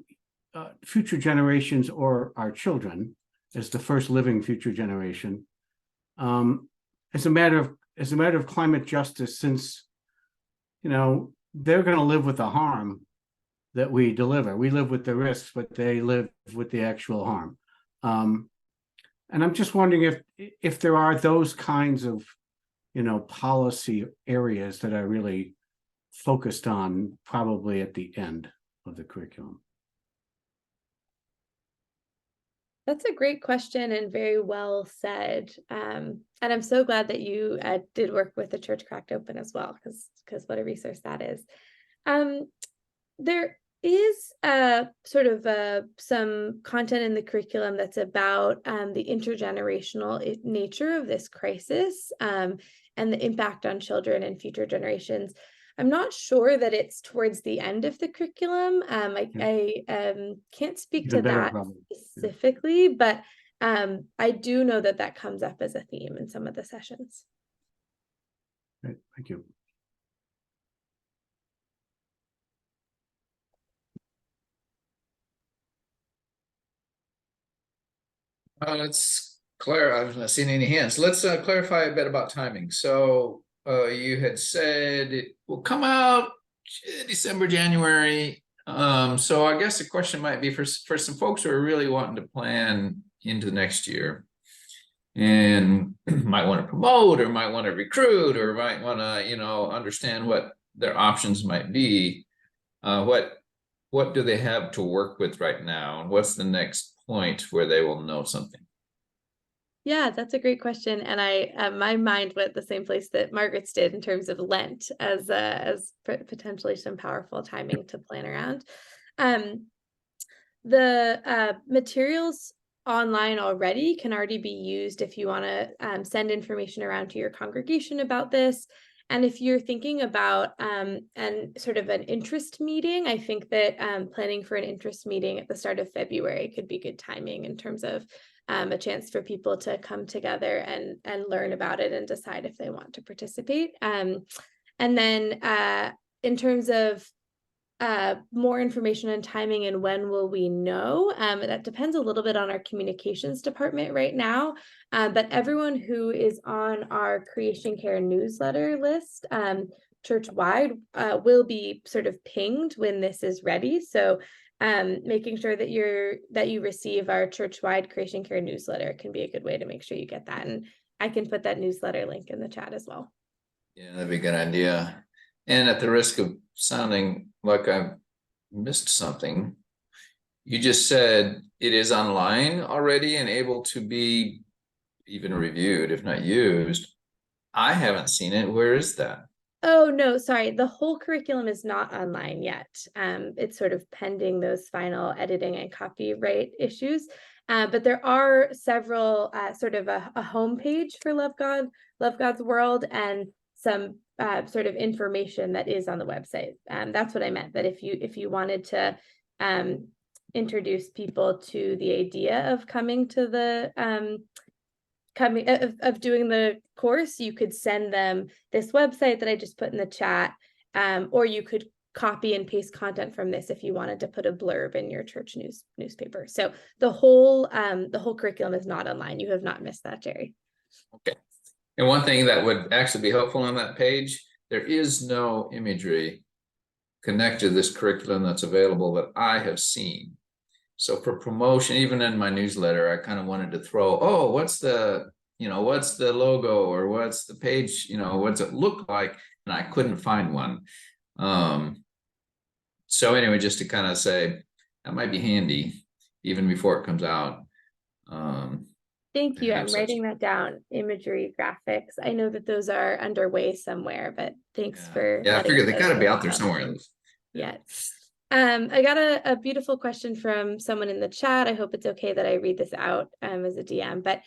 future generations, or our children as the first living future generation, as a matter of climate justice, since they're going to live with the harm that we deliver. We live with the risks, but they live with the actual harm. And I'm just wondering if there are those kinds of policy areas that are really focused on, probably at the end of the curriculum. That's a great question and very well said. And I'm so glad that you did work with the Church Cracked Open as well, because what a resource that is. There is sort of some content in the curriculum that's about the intergenerational nature of this crisis, and the impact on children and future generations. I'm not sure that it's towards the end of the curriculum. I can't speak to that specifically, but I do know that comes up as a theme in some of the sessions. Great, thank you. Let's clarify. I've not seen any hands. Let's clarify a bit about timing. So you had said it will come out December, January. So I guess the question might be for some folks who are really wanting to plan into the next year, and might want to promote, or might want to recruit, or might want to understand what their options might be. What do they have to work with right now, and what's the next point where they will know something? Yeah, that's a great question, and my mind went the same place that Margaret's did in terms of Lent as potentially some powerful timing to plan around. The materials online already can already be used if you want to send information around to your congregation about this. And if you're thinking about and sort of an interest meeting, I think that planning for an interest meeting at the start of February could be good timing in terms of a chance for people to come together and learn about it and decide if they want to participate. And then in terms of more information on timing and when will we know, that depends a little bit on our communications department right now, but everyone who is on our Creation Care newsletter list church-wide will be sort of pinged when this is ready. So making sure that you receive our church-wide Creation Care newsletter can be a good way to make sure you get that, and I can put that newsletter link in the chat as well. Yeah, that'd be a good idea. And at the risk of sounding like I've missed something, you just said it is online already and able to be even reviewed, if not used. I haven't seen it. Where is that? Oh, no, sorry. The whole curriculum is not online yet. It's sort of pending those final editing and copyright issues. But there are several sort of a homepage for Love God, Love God's World, and some sort of information that is on the website. That's what I meant, that if you wanted to introduce people to the idea of coming to the of doing the course, you could send them this website that I just put in the chat, or you could copy and paste content from this if you wanted to put a blurb in your church newspaper. So the whole curriculum is not online. You have not missed that, Jerry. Okay. And one thing that would actually be helpful on that page, there is no imagery connected to this curriculum that's available that I have seen. So for promotion, even in my newsletter, I kind of wanted to throw, oh, what's the logo, or what's the page, what's it look like? And I couldn't find one. So anyway, just to kind of say that might be handy even before it comes out. Thank you. I'm writing that down. Imagery, graphics. I know that those are underway somewhere, but thanks for. Yeah, I figured they got to be out there somewhere. Yeah. I got a beautiful question from someone in the chat. I hope it's okay that I read this out as a DM, but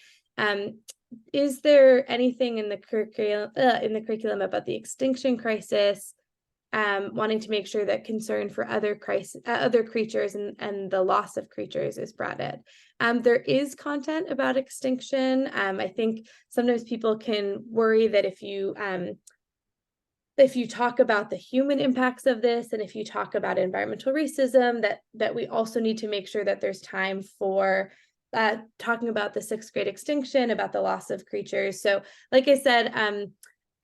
is there anything in the curriculum about the extinction crisis, wanting to make sure that concern for other creatures and the loss of creatures is brought in? There is content about extinction. I think sometimes people can worry that if you talk about the human impacts of this, and if you talk about environmental racism, that we also need to make sure that there's time for talking about the 6th grade extinction, about the loss of creatures. So like I said,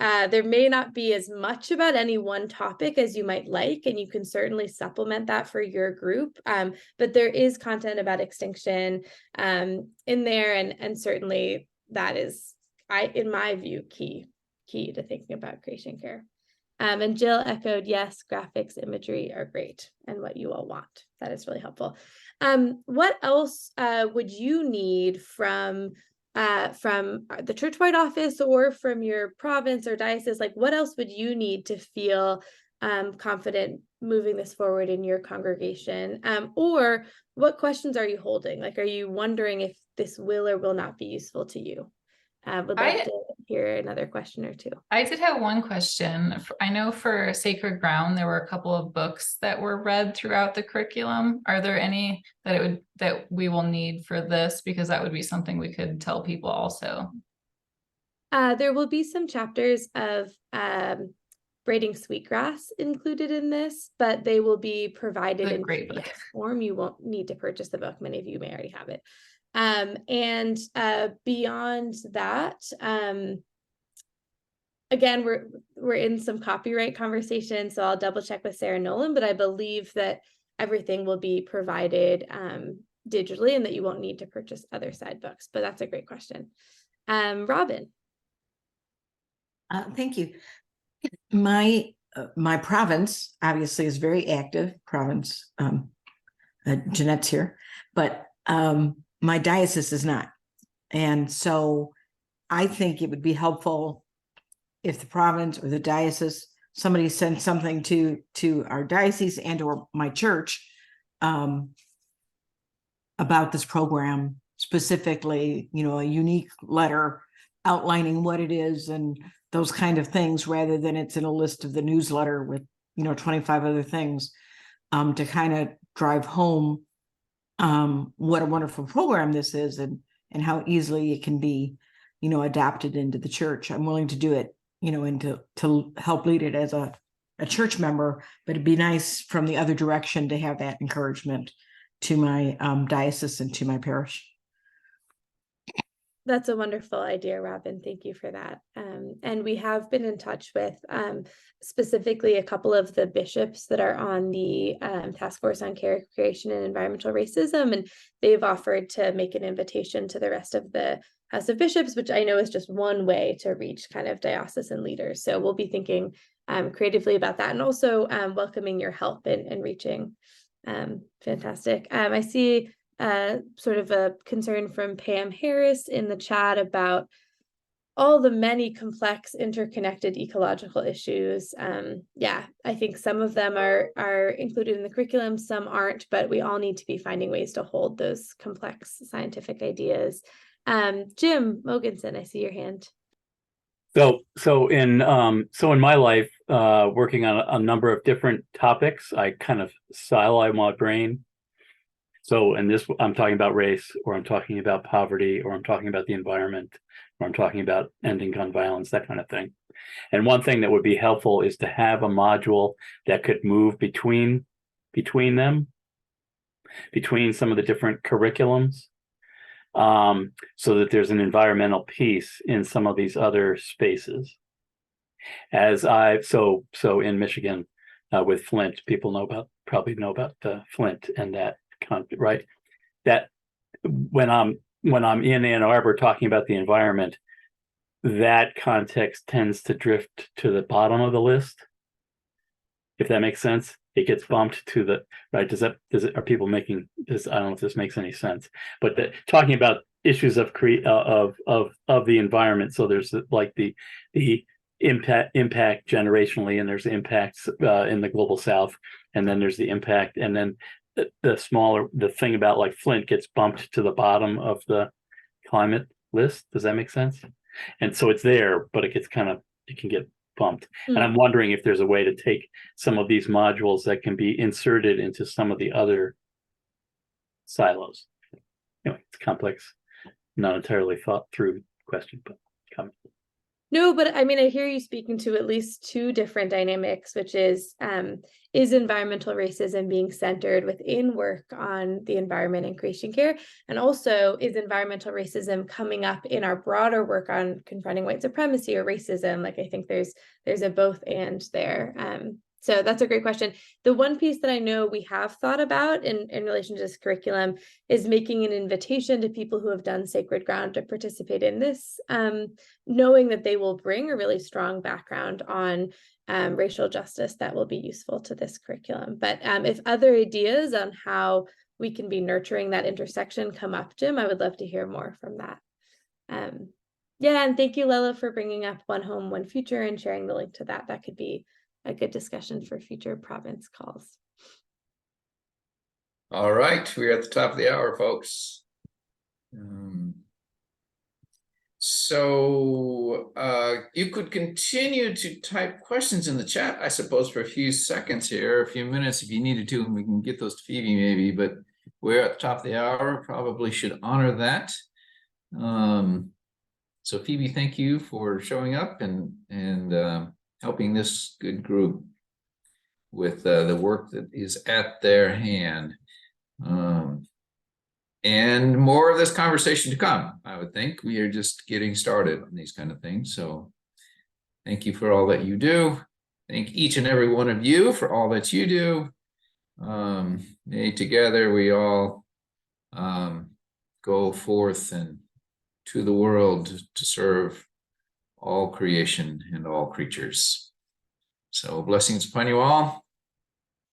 there may not be as much about any one topic as you might like, and you can certainly supplement that for your group. But there is content about extinction in there, and certainly that is, in my view, key to thinking about Creation Care. And Jill echoed, yes, graphics, imagery are great, and what you all want. That is really helpful. What else would you need from the church-wide office or from your province or diocese? Like, what else would you need to feel confident moving this forward in your congregation? Or what questions are you holding? Like, are you wondering if this will or will not be useful to you? Would love to hear another question or two. I did have one question. I know for Sacred Ground, there were a couple of books that were read throughout the curriculum. Are there any that we will need for this? Because that would be something we could tell people also. There will be some chapters of braiding sweetgrass included in this, but they will be provided in PDF form. You won't need to purchase the book. Many of you may already have it. And beyond that, again, we're in some copyright conversation, so I'll double check with Sarah Nolan, but I believe that everything will be provided digitally, and that you won't need to purchase other side books. But that's a great question. Robin. Thank you. My province obviously is very active. Province, Jeanette's here, but my diocese is not. And so I think it would be helpful if the province or the diocese, somebody sent something to our diocese and or my church about this program specifically, a unique letter outlining what it is and those kind of things, rather than it's in a list of the newsletter with, 25 other things, to kind of drive home what a wonderful program this is, and and how easily it can be, adapted into the church. I'm willing to do it, and to help lead it as a church member, but it'd be nice from the other direction to have that encouragement to my diocese and to my parish. That's a wonderful idea, Robin. Thank you for that. And we have been in touch with specifically a couple of the bishops that are on the Task Force on Character Creation and Environmental Racism, and they've offered to make an invitation to the rest of the House of Bishops, which I know is just one way to reach kind of diocesan leaders. So we'll be thinking creatively about that, and also welcoming your help in reaching. Fantastic. I see sort of a concern from Pam Harris in the chat about all the many complex interconnected ecological issues. Yeah, I think some of them are included in the curriculum, some aren't, but we all need to be finding ways to hold those complex scientific ideas. Jim Mogensen, I see your hand. So in my life, working on a number of different topics, I kind of silo my brain. So in this, I'm talking about race, or I'm talking about poverty, or I'm talking about the environment, or I'm talking about ending gun violence, that kind of thing. And one thing that would be helpful is to have a module that could move between them, between some of the different curriculums, so that there's an environmental piece in some of these other spaces. So in Michigan, with Flint, people probably know about Flint and that. Right, that when I'm in Ann Arbor talking about the environment, that context tends to drift to the bottom of the list, if that makes sense. It gets bumped to the right. Are people making this? I don't know if this makes any sense, but talking about issues of the environment. So there's like the impact generationally, and there's the impacts in the global south, and then there's the impact, and then the thing about like Flint gets bumped to the bottom of the climate list. Does that make sense? And so it's there, but it can get bumped. And I'm wondering if there's a way to take some of these modules that can be inserted into some of the other silos. Anyway, it's complex, not entirely thought through question, but comment. No, but I mean, I hear you speaking to at least two different dynamics, which is environmental racism being centered within work on the environment and creation care? And also, is environmental racism coming up in our broader work on confronting white supremacy or racism? Like, I think there's a both and there. So that's a great question. The one piece that I know we have thought about in relation to this curriculum is making an invitation to people who have done sacred ground to participate in this, knowing that they will bring a really strong background on racial justice that will be useful to this curriculum. But if other ideas on how we can be nurturing that intersection come up, Jim, I would love to hear more from that. Yeah, and thank you, Lela, for bringing up One Home, One Future and sharing the link to that. That could be a good discussion for future province calls. All right, we're at the top of the hour, folks. So you could continue to type questions in the chat, I suppose, for a few seconds here, a few minutes if you needed to, and we can get those to Phoebe maybe, but we're at the top of the hour, probably should honor that. So Phoebe, thank you for showing up and helping this good group with the work that is at their hand. And more of this conversation to come, I would think. We are just getting started on these kind of things. So thank you for all that you do. Thank each and every one of you for all that you do. May together we all go forth and to the world to serve all creation and all creatures. So blessings upon you all.